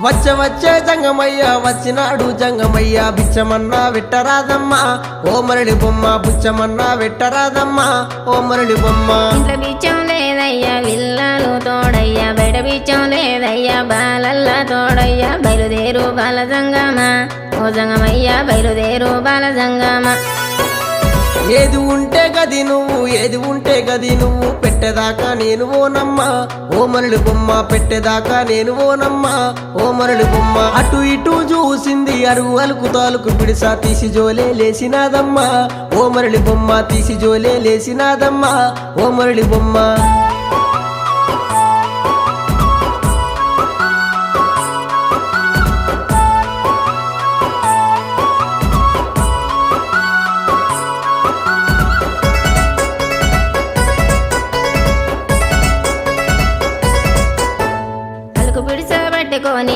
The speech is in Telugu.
వచ్చే జంగమయ్య వచ్చినాడు జంగమయ్య బిచ్చమన్నా వెట్టరాదమ్మా ఓ మరళి బొమ్మ బుచ్చమన్నా వెట్టరాదమ్మా ఓ మరళి బొమ్మ ఇంట్లో బిచ్చం లేదయ్యా విల్లాలు తోడయ్యా బయట బిచ్చం లేదయ్యా బాలల్లా తోడయ్యా బయలుదేరు బాల జంగమా ఓ జంగమయ్య బయలుదేరు బాల జంగమా ఏది ఉంటే గది నువ్వు పెట్టేదాకా నేను ఓనమ్మా ఓ మరళి బొమ్మ పెట్టేదాకా నేను ఓనమ్మా ఓ మరళి బొమ్మ అటు ఇటు చూసింది అరుగు అలుకు తాలుకు పిడిసా తీసి జోలే లేసినాదమ్మా ఓ మరళి బొమ్మ తీసి జోలే లేసినాదమ్మా ఓ మరళి బొమ్మ